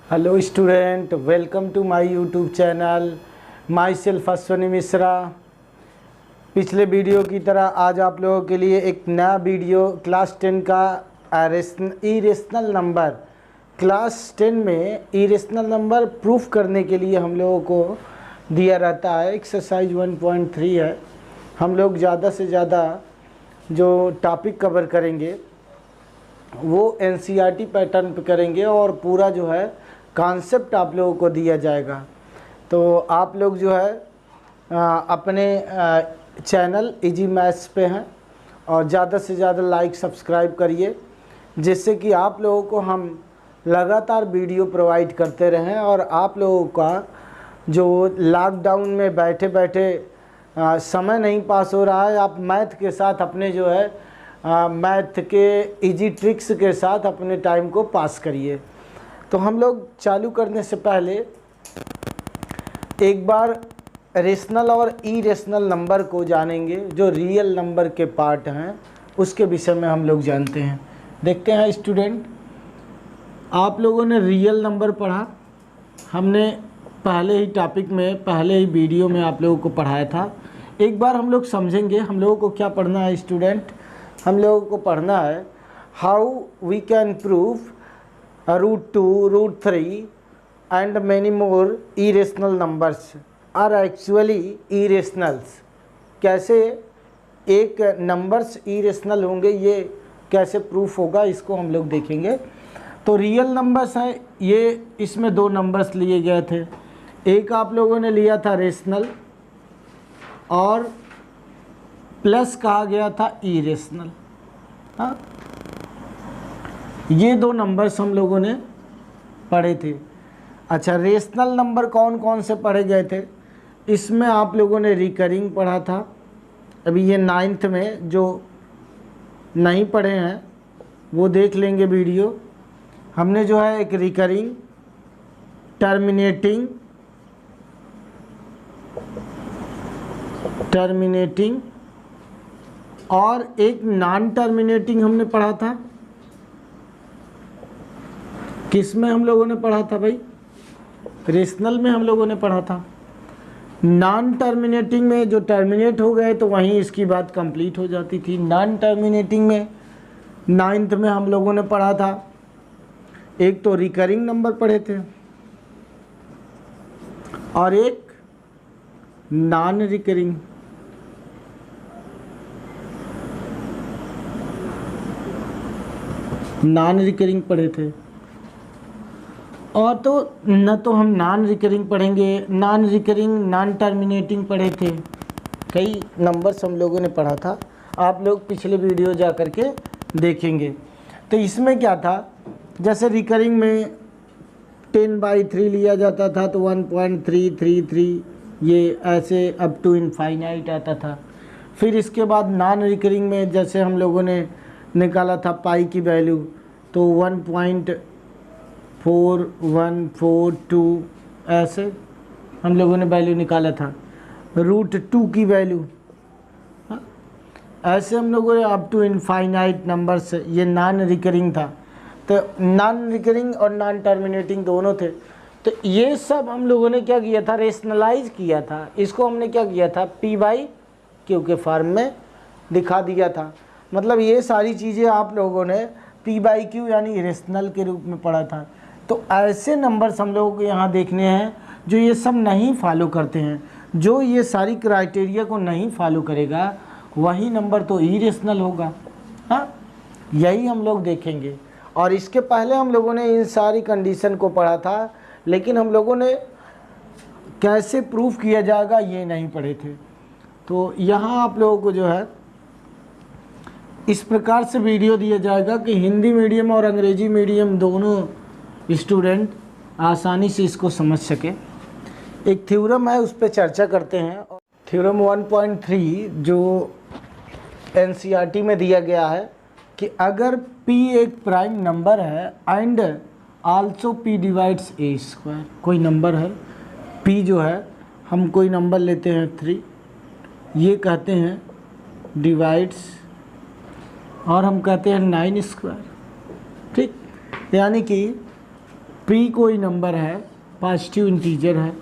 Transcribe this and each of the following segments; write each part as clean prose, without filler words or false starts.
Hello student, welcome to my YouTube channel. Myself Ashwini Mishra. पिछले video की तरह आज आप लोगों के लिए एक नया वीडियो क्लास 10 का इरेशनल नंबर। क्लास 10 में इरेशनल नंबर प्रूफ करने के लिए हम लोगों को दिया रहता है। एक्सरसाइज 1.3 है। हम लोग ज़्यादा से ज़्यादा जो टॉपिक कवर करेंगे वो एनसीईआरटी पैटर्न पे करेंगे और पूरा जो है कॉन्सेप्ट आप लोगों को दिया जाएगा। तो आप लोग जो है अपने चैनल इजी मैथ्स पे हैं और ज़्यादा से ज़्यादा लाइक सब्सक्राइब करिए, जिससे कि आप लोगों को हम लगातार वीडियो प्रोवाइड करते रहें और आप लोगों का जो लॉकडाउन में बैठे बैठे समय नहीं पास हो रहा है, आप मैथ के साथ अपने जो है मैथ के इजी ट्रिक्स के साथ अपने टाइम को पास करिए। तो हम लोग चालू करने से पहले एक बार रेशनल और इरेशनल नंबर को जानेंगे। जो रियल नंबर के पार्ट हैं उसके विषय में हम लोग जानते हैं। देखते हैं स्टूडेंट, आप लोगों ने रियल नंबर पढ़ा। हमने पहले ही टॉपिक में पहले ही वीडियो में आप लोगों को पढ़ाया था। एक बार हम लोग समझेंगे। हम लोगों को क्या पढ़ना है स्टूडेंट? हम लोगों को पढ़ना है how we can prove √2, √3 and many more irrational numbers are actually irrationals. कैसे एक नंबर्स इरेशनल होंगे, ये कैसे प्रूफ होगा, इसको हम लोग देखेंगे। तो रियल नंबर्स हैं ये। इसमें दो नंबर्स लिए गए थे। एक आप लोगों ने लिया था रेशनल और प्लस कहा गया था इरेशनल। हाँ, ये दो नंबर्स हम लोगों ने पढ़े थे। अच्छा, रेशनल नंबर कौन कौन से पढ़े गए थे? इसमें आप लोगों ने रिकरिंग पढ़ा था। अभी ये 9th में जो नहीं पढ़े हैं वो देख लेंगे वीडियो। हमने जो है एक रिकरिंग, टर्मिनेटिंग और एक नॉन टर्मिनेटिंग हमने पढ़ा था। किस में हम लोगों ने पढ़ा था भाई? रेशनल में हम लोगों ने पढ़ा था। नॉन टर्मिनेटिंग में जो टर्मिनेट हो गए तो वहीं इसकी बात कंप्लीट हो जाती थी। नॉन टर्मिनेटिंग में 9th में हम लोगों ने पढ़ा था। एक तो रिकरिंग नंबर पढ़े थे और एक नॉन रिकरिंग। पढ़े थे। और तो न तो हम नॉन रिकरिंग पढ़ेंगे, नॉन रिकरिंग नॉन टर्मिनेटिंग पढ़े थे। कई नंबर्स हम लोगों ने पढ़ा था। आप लोग पिछले वीडियो जा कर के देखेंगे। तो इसमें क्या था, जैसे रिकरिंग में 10/3 लिया जाता था तो 1.333 ये ऐसे अप टू इनफाइनाइट आता था। फिर इसके बाद नॉन रिकरिंग में जैसे हम लोगों ने निकाला था पाई की वैल्यू तो 1.4142 ऐसे हम लोगों ने वैल्यू निकाला था। √2 की वैल्यू ऐसे हम लोगों ने अप टू इनफाइनाइट नंबर्स। ये नॉन रिकरिंग था। तो नॉन रिकरिंग और नॉन टर्मिनेटिंग दोनों थे। तो ये सब हम लोगों ने क्या किया था, रेशनलाइज किया था। इसको हमने क्या किया था, P/Q के फॉर्म में दिखा दिया था। मतलब ये सारी चीज़ें आप लोगों ने P/Q यानी रेशनल के रूप में पढ़ा था। तो ऐसे नंबर्स हम लोगों को यहाँ देखने हैं जो ये सब नहीं फॉलो करते हैं। जो ये सारी क्राइटेरिया को नहीं फॉलो करेगा वही नंबर तो इरेशनल होगा। हाँ, यही हम लोग देखेंगे। और इसके पहले हम लोगों ने इन सारी कंडीशन को पढ़ा था, लेकिन हम लोगों ने कैसे प्रूफ किया जाएगा ये नहीं पढ़े थे। तो यहाँ आप लोगों को जो है इस प्रकार से वीडियो दिया जाएगा कि हिंदी मीडियम और अंग्रेजी मीडियम दोनों स्टूडेंट आसानी से इसको समझ सके। एक थ्योरम है, उस पर चर्चा करते हैं। थ्योरम 1.3 जो एनसीईआरटी में दिया गया है कि अगर P एक प्राइम नंबर है and also P divides A²। कोई नंबर है P जो है, हम कोई नंबर लेते हैं 3, ये कहते हैं डिवाइड्स और हम कहते हैं 9²। ठीक, यानी कि पी कोई नंबर है, पॉजिटिव इंटीजर है,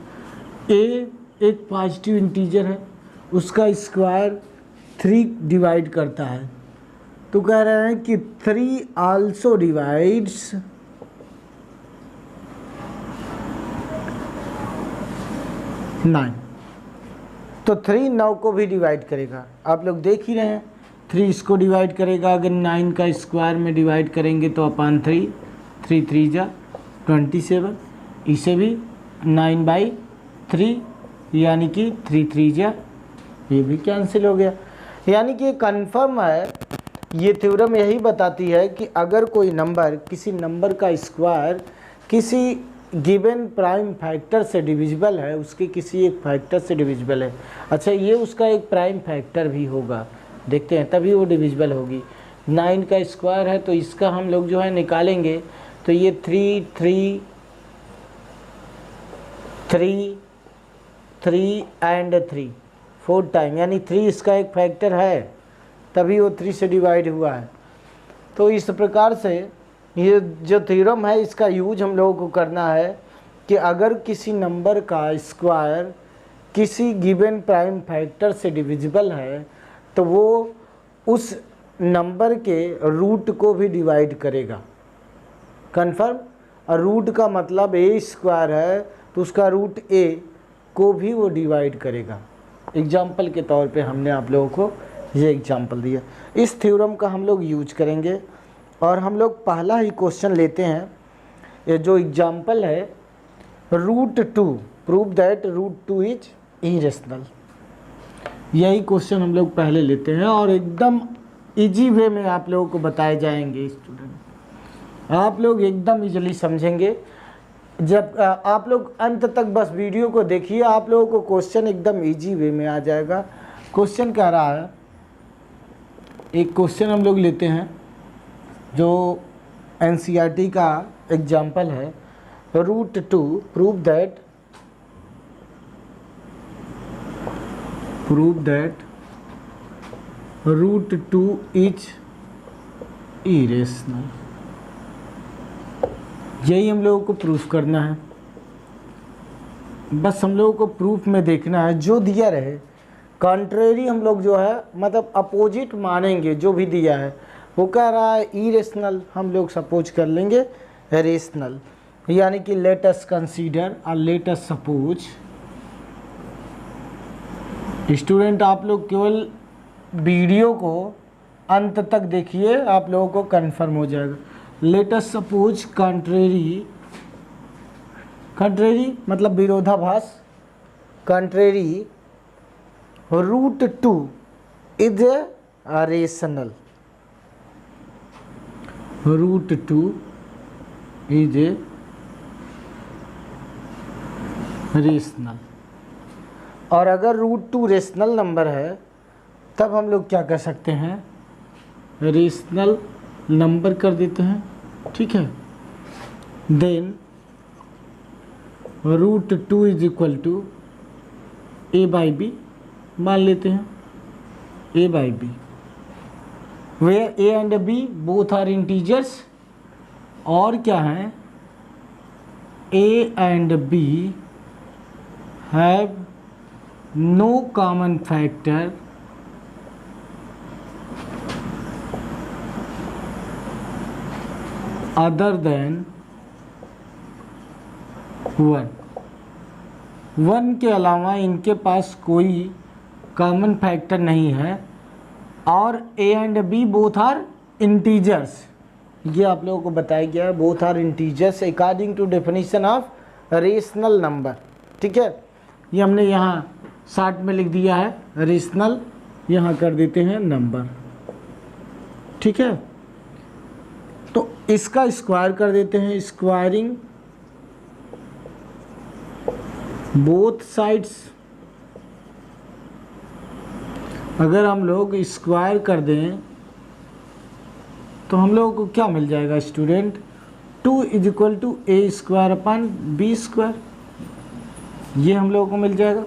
ए एक पॉजिटिव इंटीजर है, उसका स्क्वायर 3 डिवाइड करता है। तो कह रहे हैं कि 3 आल्सो डिवाइड्स 9। तो 3 9 को भी डिवाइड करेगा। आप लोग देख ही रहे हैं, 3 इसको डिवाइड करेगा। अगर 9 का स्क्वायर में डिवाइड करेंगे तो अपान 3, 3 3 जा 27, इसे भी 9/3 यानी कि 3 3 जा, ये भी कैंसिल हो गया। यानी कि कंफर्म है, ये थ्योरम यही बताती है कि अगर कोई नंबर, किसी नंबर का स्क्वायर किसी गिवन प्राइम फैक्टर से डिविजिबल है, उसके किसी एक फैक्टर से डिविजिबल है, अच्छा ये उसका एक प्राइम फैक्टर भी होगा, देखते हैं तभी वो डिविजिबल होगी। 9 का स्क्वायर है तो इसका हम लोग जो है निकालेंगे, तो ये 3 3 3 3 एंड 3 4 टाइम, यानी 3 इसका एक फैक्टर है, तभी वो 3 से डिवाइड हुआ है। तो इस प्रकार से ये जो थ्योरम है, इसका यूज हम लोगों को करना है कि अगर किसी नंबर का स्क्वायर किसी गिवन प्राइम फैक्टर से डिविजिबल है तो वो उस नंबर के रूट को भी डिवाइड करेगा। कन्फर्म। और रूट का मतलब ए स्क्वायर है तो उसका रूट ए को भी वो डिवाइड करेगा। एग्जाम्पल के तौर पे हमने आप लोगों को ये एग्जाम्पल दिया। इस थ्योरम का हम लोग यूज करेंगे और हम लोग पहला ही क्वेश्चन लेते हैं। ये जो एग्जाम्पल है, √2 प्रूव दैट √2 इज इरेशनल। यही क्वेश्चन हम लोग पहले लेते हैं और एकदम इजी वे में आप लोगों को बताए जाएंगे। स्टूडेंट आप लोग एकदम इजीली समझेंगे जब आप लोग अंत तक बस वीडियो को देखिए, आप लोगों को क्वेश्चन एकदम इजी वे में आ जाएगा। क्वेश्चन कह रहा है, एक क्वेश्चन हम लोग लेते हैं जो एनसीईआरटी का एग्जाम्पल है, √2 प्रूव दैट √2 इज इरेशनल। यही हम लोगों को प्रूफ करना है। बस हम लोगों को प्रूफ में देखना है, जो दिया रहे कॉन्ट्रेरी हम लोग जो है मतलब अपोजिट मानेंगे। जो भी दिया है वो कह रहा है इरेशनल, हम लोग सपोज कर लेंगे रेशनल। यानी कि लेट अस कंसीडर और लेट अस सपोज। स्टूडेंट आप लोग केवल वीडियो को अंत तक देखिए, आप लोगों को कंफर्म हो जाएगा। लेट अस सपोज कॉन्ट्रेरी मतलब विरोधाभास, contrary √2 is rational. √2 is rational. और अगर √2 रेशनल नंबर है तब हम लोग क्या कर सकते हैं, रेशनल नंबर कर देते हैं, ठीक है। Then √2 is equal to a/b मान लेते हैं, a/b where a and b both are integers. और क्या है, a and b have no common factor other than 1। 1 के अलावा इनके पास कोई कॉमन फैक्टर नहीं है। और a and b both are integers, ये आप लोगों को बताया गया है, both are integers according to definition of rational number, ठीक है। ये हमने यहाँ शार्ट में लिख दिया है रेशनल, यहाँ कर देते हैं नंबर, ठीक है। तो इसका स्क्वायर कर देते हैं, स्क्वायरिंग बोथ साइड्स। अगर हम लोग स्क्वायर कर दें तो हम लोगों को क्या मिल जाएगा student, 2 is equal to a²/b², ये हम लोगों को मिल जाएगा।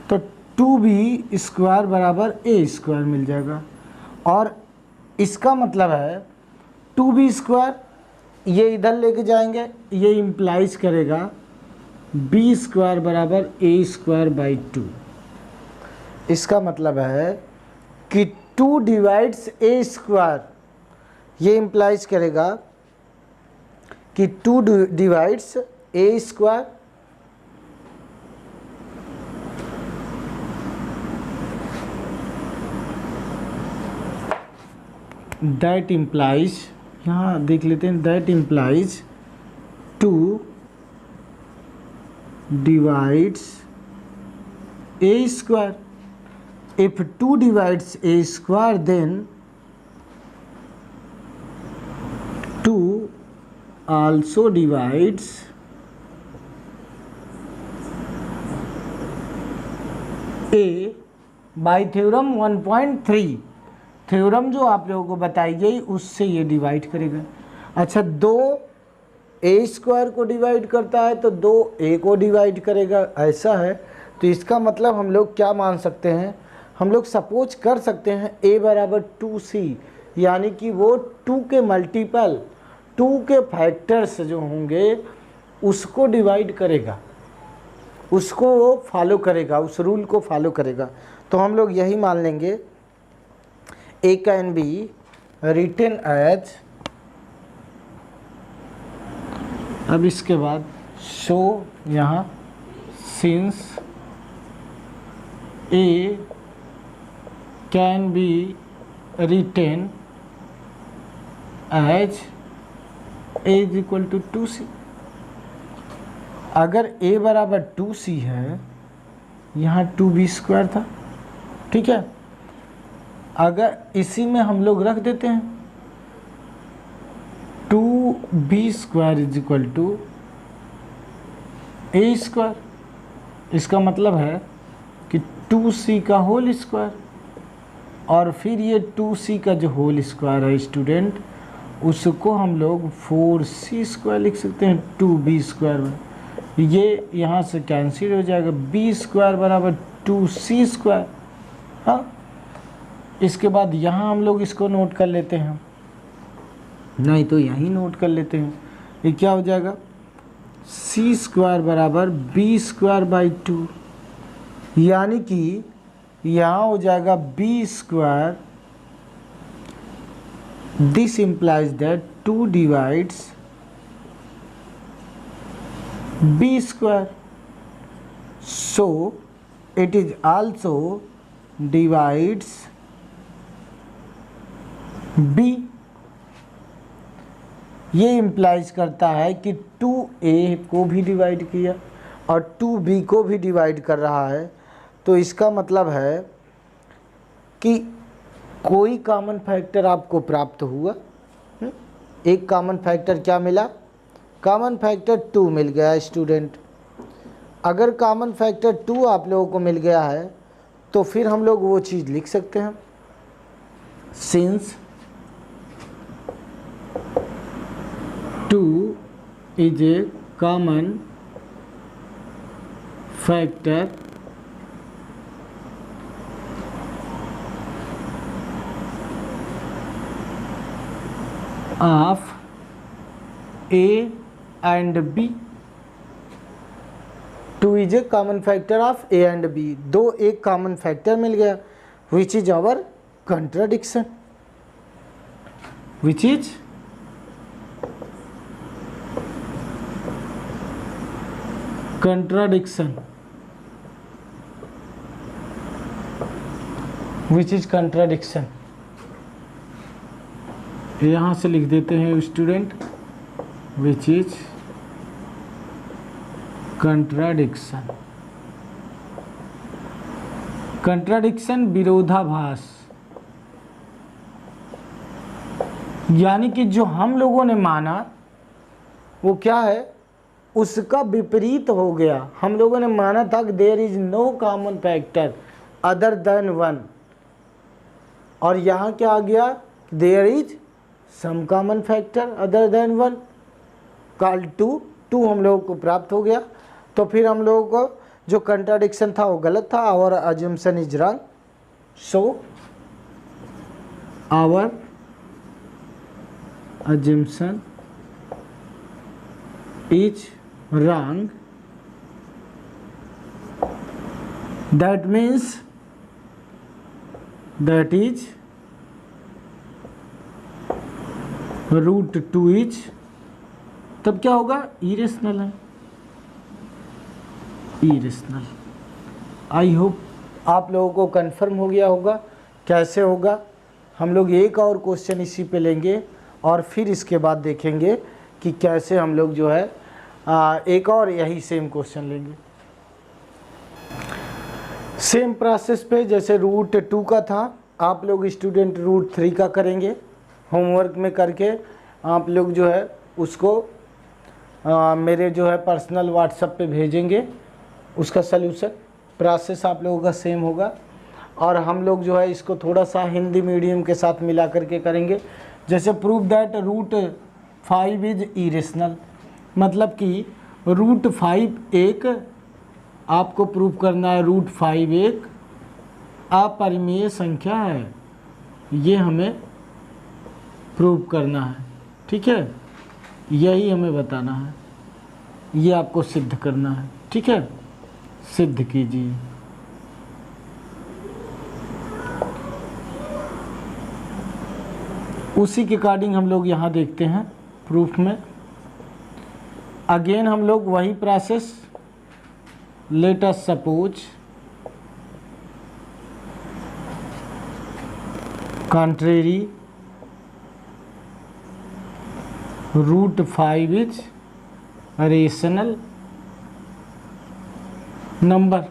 तो 2b² बराबर a² मिल जाएगा। और इसका मतलब है 2b² ये इधर लेके जाएंगे, ये इम्प्लाइज करेगा बी स्क्वायर बराबर ए स्क्वायर बाई 2। इसका मतलब है कि 2 डिवाइड्स ए स्क्वायर, ये इम्प्लाइज करेगा कि 2 divides a square that implies, यहाँ देख लेते हैं, that implies 2 divides a square. If 2 divides a square, then 2 also divides a by theorem 1.3। Theorem जो आप लोगों को बताई गई उससे ये डिवाइड करेगा। अच्छा, 2 ए स्क्वायर को डिवाइड करता है तो 2 ए को डिवाइड करेगा, ऐसा है। तो इसका मतलब हम लोग क्या मान सकते हैं, हम लोग सपोज कर सकते हैं ए बराबर 2c, यानी कि वो 2 के मल्टीपल, 2 के फैक्टर्स जो होंगे उसको डिवाइड करेगा, उसको वो फॉलो करेगा, उस रूल को फॉलो करेगा। तो हम लोग यही मान लेंगे a can be written as, अब इसके बाद शो यहाँ since a can be written as a is equal to 2c। अगर a बराबर 2c है, यहाँ 2b स्क्वायर था, ठीक है। अगर इसी में हम लोग रख देते हैं 2b square is equal to a square, इसका मतलब है कि 2c का होल स्क्वायर, और फिर ये 2c का जो होल स्क्वायर है स्टूडेंट, उसको हम लोग 4c स्क्वायर लिख सकते हैं 2b स्क्वायर में। ये यहाँ से कैंसिल हो जाएगा, b स्क्वायर बराबर 2c स्क्वायर। हाँ, इसके बाद यहाँ हम लोग इसको नोट कर लेते हैं, नहीं तो यहीं नोट कर लेते हैं। ये क्या हो जाएगा, c स्क्वायर बराबर b स्क्वायर बाई 2, यानी कि यहाँ हो जाएगा b square, this implies that 2 divides b square, so it is also divides b। ये implies करता है कि 2a को भी डिवाइड किया और 2b को भी डिवाइड कर रहा है। तो इसका मतलब है कि कोई कॉमन फैक्टर आपको प्राप्त हुआ। एक कॉमन फैक्टर क्या मिला, कॉमन फैक्टर 2 मिल गया स्टूडेंट। अगर कॉमन फैक्टर 2 आप लोगों को मिल गया है तो फिर हम लोग वो चीज़ लिख सकते हैं, since 2 is a common factor of A and B। 2 is a common factor of A and B। दो एक common factor मिल गया, which is our contradiction, which is contradiction, which is contradiction। यहाँ से लिख देते हैं student, which is contradiction. Contradiction विरोधाभास, यानी कि जो हम लोगों ने माना वो क्या है, उसका विपरीत हो गया। हम लोगों ने माना था कि there is no common factor other than 1, और यहाँ क्या आ गया, there is some common factor other than 1 called 2 हम लोगों को प्राप्त हो गया। तो फिर हम लोगों को जो कंट्राडिक्शन था वो गलत था, और assumption is wrong, so our assumption is wrong, that means that is root 2 is, तब क्या होगा, इरेशनल है, इरेशनल। आई होप आप लोगों को कंफर्म हो गया होगा कैसे होगा। हम लोग एक और क्वेश्चन इसी पे लेंगे और फिर इसके बाद देखेंगे कि कैसे हम लोग जो है एक और यही सेम क्वेश्चन लेंगे सेम प्रोसेस पे। जैसे रूट 2 का था, आप लोग स्टूडेंट रूट 3 का करेंगे, होमवर्क में करके आप लोग जो है उसको मेरे जो है पर्सनल व्हाट्सएप पे भेजेंगे, उसका सल्यूशन प्रोसेस आप लोगों का सेम होगा। और हम लोग जो है इसको थोड़ा सा हिंदी मीडियम के साथ मिला करके करेंगे। जैसे prove that root 5 is irrational, मतलब कि रूट 5 एक आपको प्रूव करना है, रूट 5 एक अपरिमेय संख्या है, ये हमें प्रूव करना है, ठीक है, यही हमें बताना है, ये आपको सिद्ध करना है, ठीक है, सिद्ध कीजिए। उसी के अकॉर्डिंग हम लोग यहाँ देखते हैं प्रूफ में। अगेन हम लोग वही process, let us suppose contrary root 5 is rational number.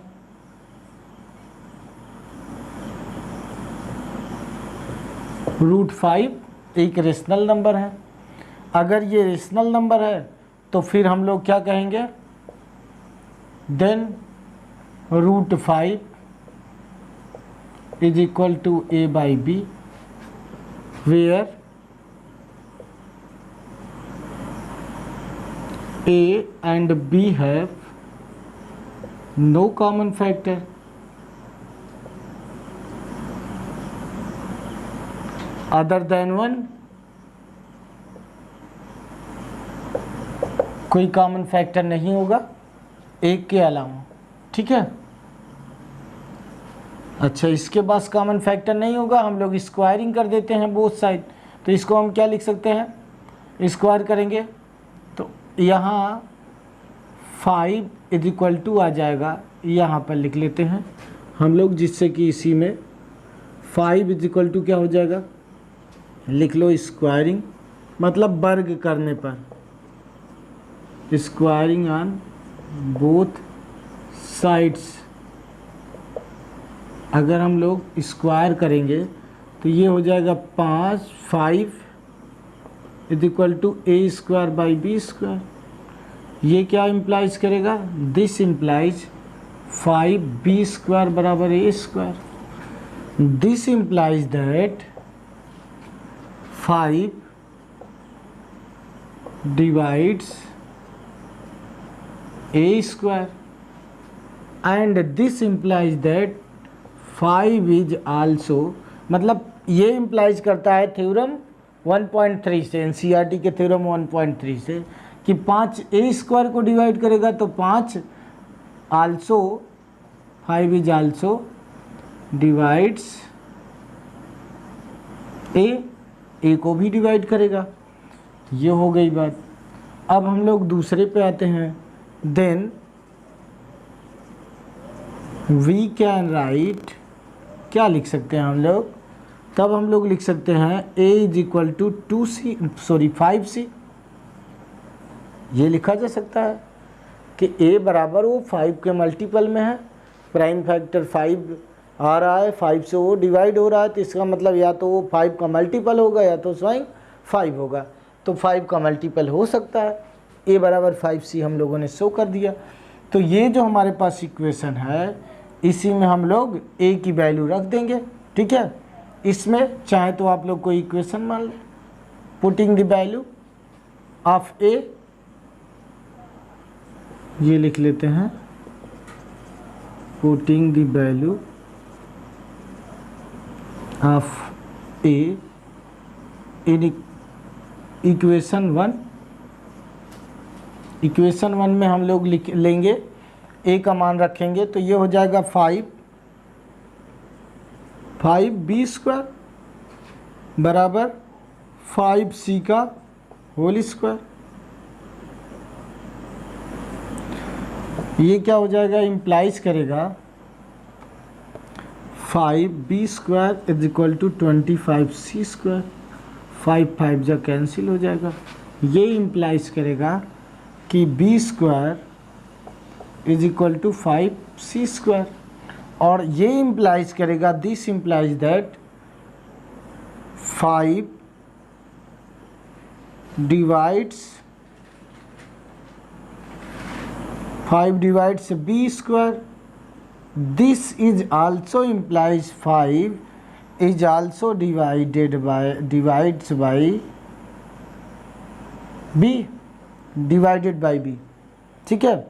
Root 5 एक रेशनल नंबर है। अगर ये रेशनल नंबर है तो फिर हम लोग क्या कहेंगे, then root 5 is equal to a by b, where A and B have no common factor other than 1। कोई कॉमन फैक्टर नहीं होगा एक के अलावा, ठीक है। अच्छा, इसके पास कॉमन फैक्टर नहीं होगा, हम लोग स्क्वायरिंग कर देते हैं बोथ साइड। तो इसको हम क्या लिख सकते हैं, स्क्वायर करेंगे तो यहाँ 5 इज इक्वल टू आ जाएगा, यहाँ पर लिख लेते हैं हम लोग, जिससे कि इसी में 5 इज इक्वल टू क्या हो जाएगा, लिख लो स्क्वायरिंग, मतलब वर्ग करने पर, स्क्वायरिंग ऑन बोथ साइड्स। अगर हम लोग स्क्वायर करेंगे तो ये हो जाएगा 5 is equal to a square by b square. ये क्या इम्प्लाइज करेगा, दिस इम्प्लाइज 5b स्क्वायर बराबर a square. This implies that 5 divides a square and this implies that 5 is also, मतलब ये इम्प्लाइज करता है थ्योरम 1.3 से, एनसीईआरटी के थ्योरम 1.3 से, कि 5 ए स्क्वायर को डिवाइड करेगा तो 5 आल्सो 5 इज आल्सो डिवाइड्स ए को भी डिवाइड करेगा। ये हो गई बात। अब हम लोग दूसरे पे आते हैं, देन वी कैन राइट, क्या लिख सकते हैं हम लोग, तब हम लोग लिख सकते हैं a is equal to 5c। ये लिखा जा सकता है कि a बराबर वो 5 के मल्टीपल में है, प्राइम फैक्टर 5 आ रहा है, 5 से वो डिवाइड हो रहा है, तो इसका मतलब या तो वो 5 का मल्टीपल होगा या तो स्वयं 5 होगा, तो 5 का मल्टीपल हो सकता है। a बराबर 5c हम लोगों ने शो कर दिया। तो ये जो हमारे पास इक्वेशन है, इसी में हम लोग a की वैल्यू रख देंगे, ठीक है। इसमें चाहे तो आप लोग कोई इक्वेशन मान लें, putting the value of a, ये लिख लेते हैं, putting the value of a in equation 1 equation 1 में हम लोग लिख लेंगे, ए का मान रखेंगे तो ये हो जाएगा 5b स्क्वायर बराबर 5c का होल स्क्वायर। ये क्या हो जाएगा, इम्प्लाइज करेगा 5b square is equal to 25c square. 5 जा कैंसिल हो जाएगा। ये इम्प्लाइज करेगा कि b square is equal to 5c square, और ये इम्प्लाइज करेगा, this implies that 5 divides b square. This is also implies 5 is also divides by b, divided by b। ठीक है,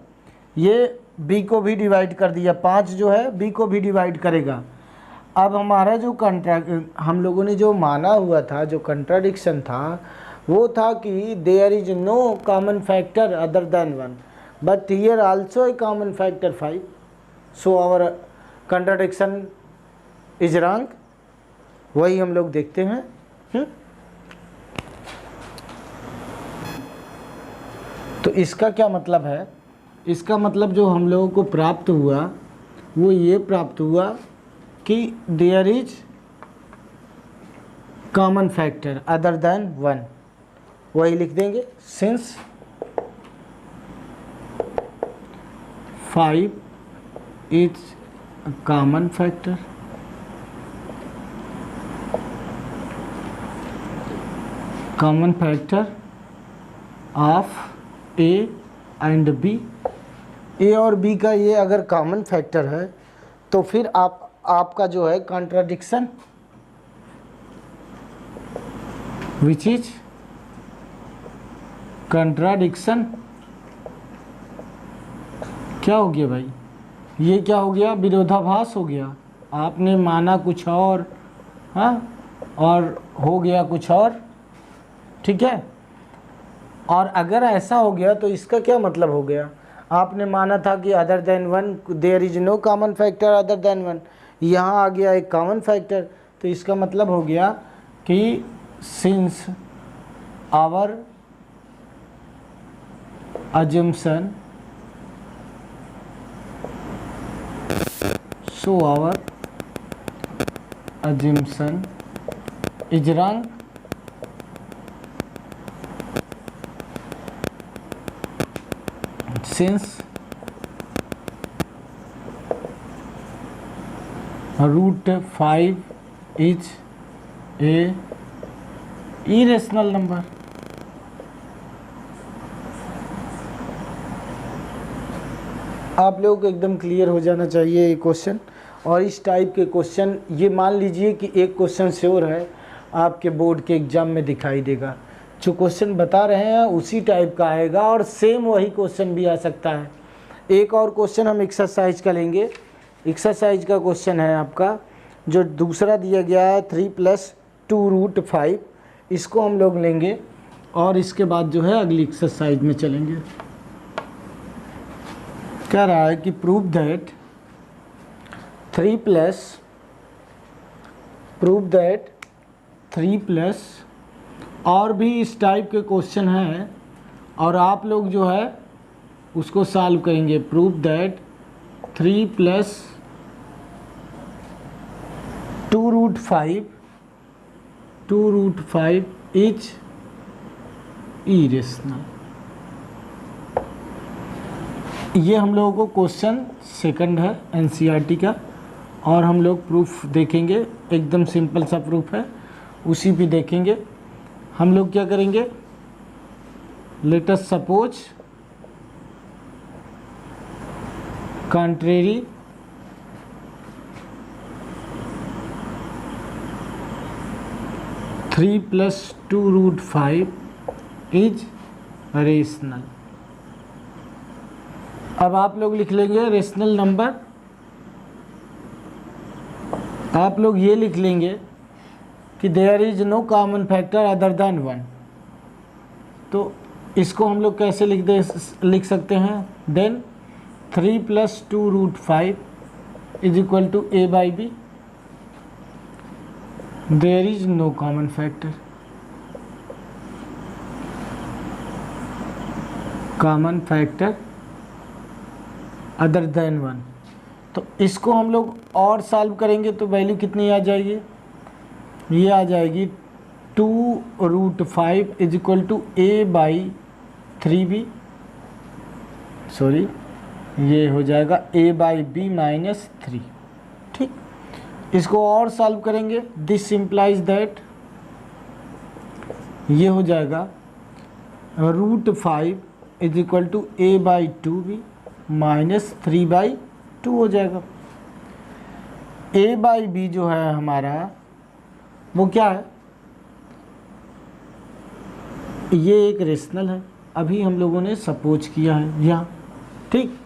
ये b को भी डिवाइड कर दिया, 5 जो है b को भी डिवाइड करेगा। अब हमारा जो हम लोगों ने जो माना हुआ था, जो कंट्राडिक्शन था, वो था कि there is no common factor other than 1, but here also a common factor 5, so our contradiction is wrong. वही हम लोग देखते हैं। तो इसका क्या मतलब है, इसका मतलब जो हम लोगों को प्राप्त हुआ वो ये प्राप्त हुआ कि there is common factor other than 1। वही लिख देंगे, since 5 is common factor of a and b. A और बी का ये अगर कॉमन फैक्टर है तो फिर आपका जो है कॉन्ट्राडिक्शन विच इज कंट्राडिक्शन क्या हो गया भाई, ये क्या हो गया, विरोधाभास हो गया। आपने माना कुछ और, हाँ, और हो गया कुछ और। ठीक है, और अगर ऐसा हो गया तो इसका क्या मतलब हो गया, आपने माना था कि other than 1 there is no common factor other than 1, यहाँ आ गया एक कॉमन फैक्टर, तो इसका मतलब हो गया कि since our assumption, so our assumption is wrong। since root 5 is a irrational number। आप लोगों को एकदम क्लियर हो जाना चाहिए ये क्वेश्चन। और इस टाइप के क्वेश्चन, ये मान लीजिए कि एक क्वेश्चन श्योर है आपके बोर्ड के एग्ज़ाम में दिखाई देगा, जो क्वेश्चन बता रहे हैं उसी टाइप का आएगा, और सेम वही क्वेश्चन भी आ सकता है। एक और क्वेश्चन हम एक्सरसाइज का लेंगे। एक्सरसाइज का क्वेश्चन है आपका जो दूसरा दिया गया है 3 + 2√5, इसको हम लोग लेंगे और इसके बाद जो है अगली एक्सरसाइज में चलेंगे। कह रहा है कि प्रूव दैट 3+ और भी इस टाइप के क्वेश्चन हैं, और आप लोग जो है उसको सॉल्व करेंगे। Prove that 3 + 2√5 is irrational. ये हम लोगों को क्वेश्चन सेकंड है एनसीईआरटी का, और हम लोग प्रूफ देखेंगे, एकदम सिंपल सा प्रूफ है, उसी भी देखेंगे। हम लोग क्या करेंगे, late us suppose contrary three + 2√5 is rational. अब आप लोग लिख लेंगे रेशनल नंबर, आप लोग ये लिख लेंगे कि there is no common factor other than 1। तो इसको हम लोग कैसे लिख सकते हैं, then 3 + 2√5 is equal to a/b। There is no common factor, common factor other than 1। तो इसको हम लोग और सॉल्व करेंगे तो वैल्यू कितनी आ जाएगी, ये आ जाएगी 2√5 is equal to a/3b, sorry ये हो जाएगा a/b - 3। ठीक, इसको और सॉल्व करेंगे, दिस इम्प्लाइज दैट ये हो जाएगा √5 इज इक्वल टू a/2b - 3/2 हो जाएगा। a/b जो है हमारा वो क्या है, ये एक रेशनल है, अभी हम लोगों ने सपोज किया है यहाँ। ठीक,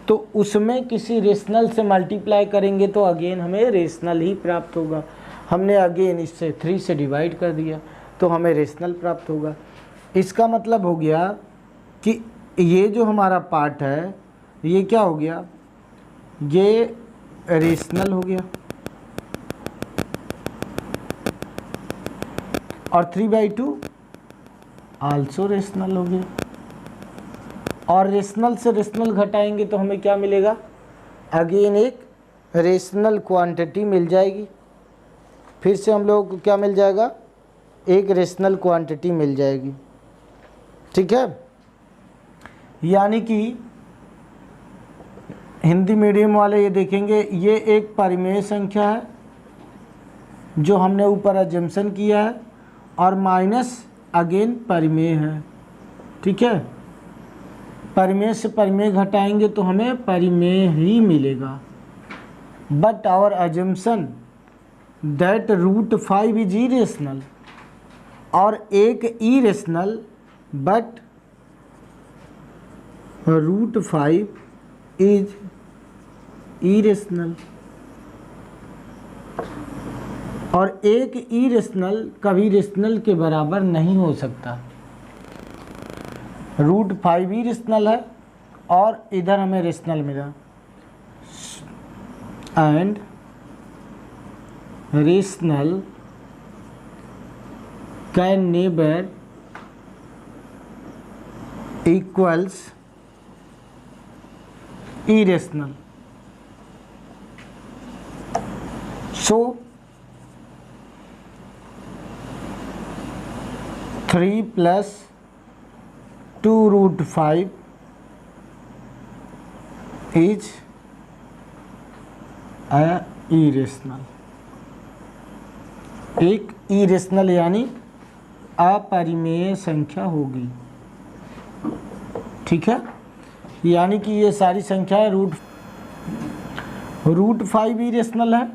तो उसमें किसी रेशनल से मल्टीप्लाई करेंगे तो अगेन हमें रेशनल ही प्राप्त होगा। हमने अगेन इससे 3 से डिवाइड कर दिया तो हमें रेशनल प्राप्त होगा। इसका मतलब हो गया कि ये जो हमारा पार्ट है ये क्या हो गया, ये रेशनल हो गया और 3/2 आल्सो रेशनल हो गया। और रेशनल से रेशनल घटाएंगे तो हमें क्या मिलेगा, अगेन एक रेशनल क्वांटिटी मिल जाएगी। फिर से हम लोगों को क्या मिल जाएगा, एक रेशनल क्वांटिटी मिल जाएगी। ठीक है, यानी कि हिंदी मीडियम वाले ये देखेंगे, ये एक परिमेय संख्या है जो हमने ऊपर अजम्पशन किया है और माइनस अगेन परिमेय है। ठीक है, परिमेय से परिमेय घटाएंगे तो हमें परिमेय ही मिलेगा। But our assumption that √5 is irrational, और एक इरेशनल बट √5 इज इरेशनल, और एक इरेशनल कभी रेशनल के बराबर नहीं हो सकता। √5 इरेशनल है और इधर हमें रेशनल मिला, and rational can never equals irrational. So 3 + 2√5 is a irrational, एक irrational यानी अपरिमेय संख्या होगी। ठीक है, यानी कि ये सारी संख्याएं √5 इरेशनल है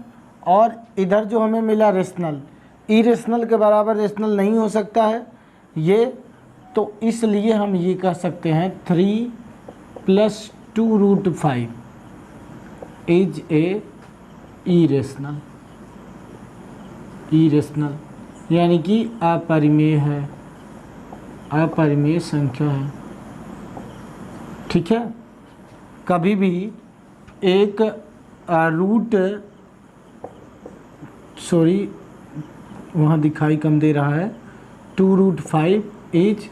और इधर जो हमें मिला रेशनल, इरेशनल के बराबर रेशनल नहीं हो सकता है ये, तो इसलिए हम ये कह सकते हैं 3 + 2√5 इज ए इरेशनल, इरेशनल यानी कि अपरिमेय है, अपरिमेय संख्या है। ठीक है, कभी भी एक वहाँ दिखाई कम दे रहा है, 2√5 इज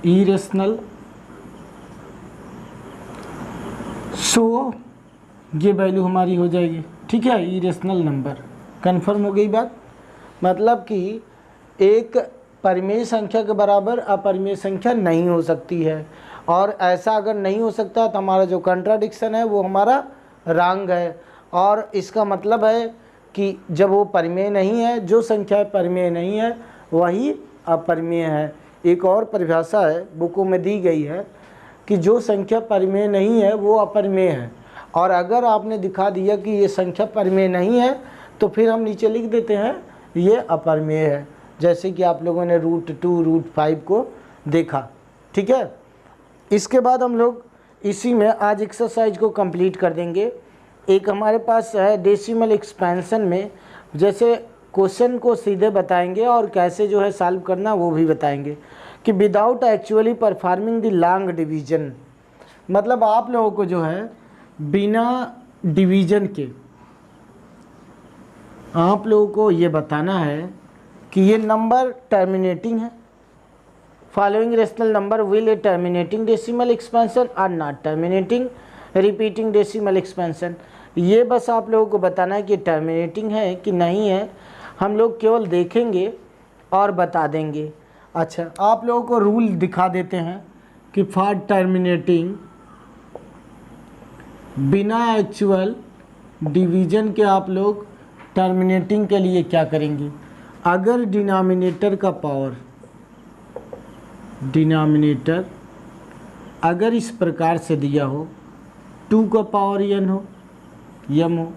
इरेशनल। सो ये वैल्यू हमारी हो जाएगी। ठीक है, इरेशनल नंबर कन्फर्म हो गई बात। मतलब कि एक परिमेय संख्या के बराबर अपरिमेय संख्या नहीं हो सकती है, और ऐसा अगर नहीं हो सकता तो हमारा जो कंट्राडिक्शन है वो हमारा रॉन्ग है। और इसका मतलब है कि जब वो परिमेय नहीं है, जो संख्या परिमेय नहीं है वही अपरिमेय है। एक और परिभाषा है बुकों में दी गई है कि जो संख्या परिमेय नहीं है वो अपरिमेय है, और अगर आपने दिखा दिया कि ये संख्या परिमेय नहीं है तो फिर हम नीचे लिख देते हैं ये अपरिमेय है, जैसे कि आप लोगों ने √2 √5 को देखा। ठीक है, इसके बाद हम लोग इसी में आज एक्सरसाइज को कंप्लीट कर देंगे। एक हमारे पास है डेसिमल एक्सपेंशन में, जैसे क्वेश्चन को सीधे बताएंगे और कैसे जो है सॉल्व करना वो भी बताएंगे। कि without actually performing the long division, मतलब आप लोगों को जो है बिना डिवीजन के आप लोगों को ये बताना है कि ये नंबर टर्मिनेटिंग है। Following rational number will a terminating decimal expansion और not terminating repeating decimal expansion. ये बस आप लोगों को बताना है कि टर्मिनेटिंग है कि नहीं है, हम लोग केवल देखेंगे और बता देंगे। अच्छा, आप लोगों को रूल दिखा देते हैं कि फॉर टर्मिनेटिंग बिना एक्चुअल डिवीजन के आप लोग टर्मिनेटिंग के लिए क्या करेंगे। अगर डिनोमिनेटर का पावर, डिनोमिनेटर अगर इस प्रकार से दिया हो 2 का पावर n हो, m हो,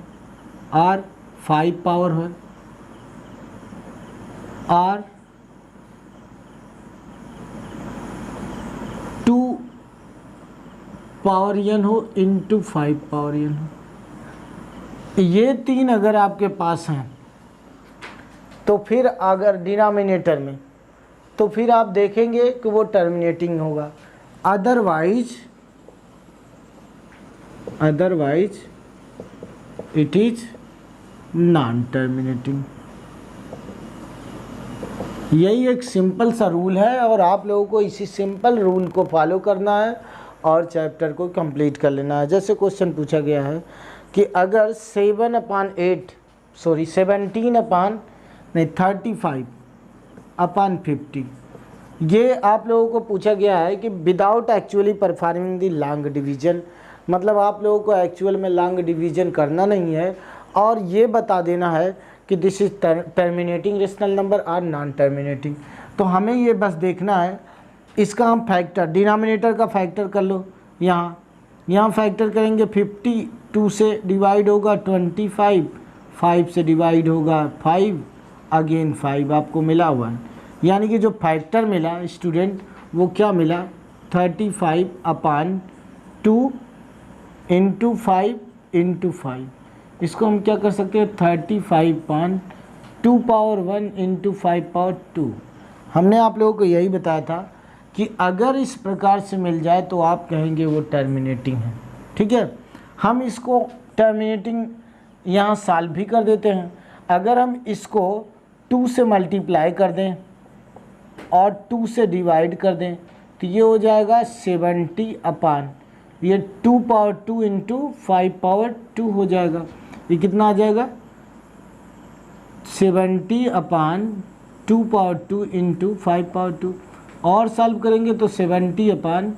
और 5 पावर हो, और 2 पावर n हो इंटू 5 पावर n हो, ये 3 अगर आपके पास हैं तो फिर अगर डिनोमिनेटर में, तो फिर आप देखेंगे कि वो टर्मिनेटिंग होगा। Otherwise it is non terminating. यही एक सिंपल सा रूल है और आप लोगों को इसी सिंपल रूल को फॉलो करना है और चैप्टर को कंप्लीट कर लेना है। जैसे क्वेश्चन पूछा गया है कि अगर 35/50, ये आप लोगों को पूछा गया है कि without actually performing the long division, मतलब आप लोगों को एक्चुअल में लॉन्ग डिवीजन करना नहीं है और ये बता देना है कि this is terminating rational number और नॉन टर्मिनेटिंग। तो हमें ये बस देखना है, इसका हम फैक्टर, डिनोमिनेटर का फैक्टर कर लो। यहाँ फैक्टर करेंगे 50, 2 से डिवाइड होगा 25, 5 से डिवाइड होगा 5, अगेन 5 आपको मिला 1, यानी कि जो फैक्टर मिला स्टूडेंट वो क्या मिला 35/2 इंटू 5 इंटू 5। इसको हम क्या कर सकते हैं 35/2 पावर 1 इंटू 5 पावर 2। हमने आप लोगों को यही बताया था कि अगर इस प्रकार से मिल जाए तो आप कहेंगे वो टर्मिनेटिंग है। ठीक है, हम इसको टर्मिनेटिंग यहाँ सॉल्व भी कर देते हैं। अगर हम इसको 2 से मल्टीप्लाई कर दें और 2 से डिवाइड कर दें तो ये हो जाएगा 70 ये 2 पावर 2 इंटू 5 पावर 2 हो जाएगा। ये कितना आ जाएगा 70/2 पावर 2 इंटू 5 पावर 2, और सॉल्व करेंगे तो 70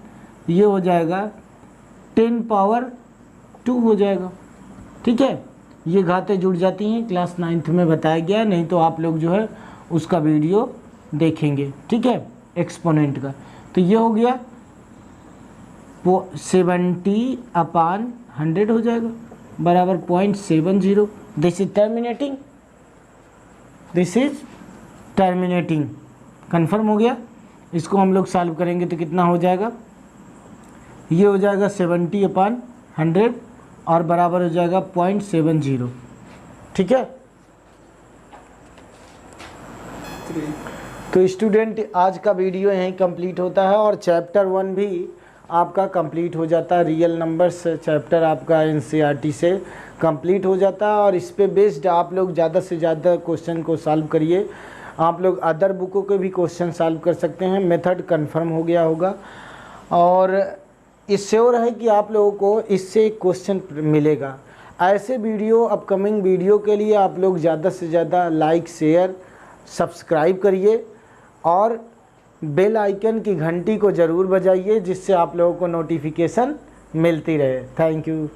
ये हो जाएगा 10 पावर 2 हो जाएगा। ठीक है, ये घातें जुड़ जाती हैं, क्लास 9th में बताया गया है, नहीं तो आप लोग जो है उसका वीडियो देखेंगे। ठीक है, एक्सपोनेंट का। तो ये हो गया वो 70/100 हो जाएगा बराबर 0.70। This is terminating, this is terminating. Confirm हो गया। इसको हम लोग सॉल्व करेंगे तो कितना हो जाएगा, ये हो जाएगा 70/100 और बराबर हो जाएगा 0.70। ठीक है, तो स्टूडेंट आज का वीडियो यहीं कंप्लीट होता है और चैप्टर 1 भी आपका कंप्लीट हो जाता है। रियल नंबर्स चैप्टर आपका एनसीईआरटी से कंप्लीट हो जाता है और इस पे बेस्ड आप लोग ज़्यादा से ज़्यादा क्वेश्चन को सॉल्व करिए। आप लोग अदर बुकों के भी क्वेश्चन सॉल्व कर सकते हैं। मेथड कंफर्म हो गया होगा और इस श्योर है कि आप लोगों को इससे क्वेश्चन मिलेगा। ऐसे वीडियो, अपकमिंग वीडियो के लिए आप लोग ज़्यादा से ज़्यादा लाइक, शेयर, सब्सक्राइब करिए और बेल आइकन की घंटी को ज़रूर बजाइए जिससे आप लोगों को नोटिफिकेशन मिलती रहे। Thank you.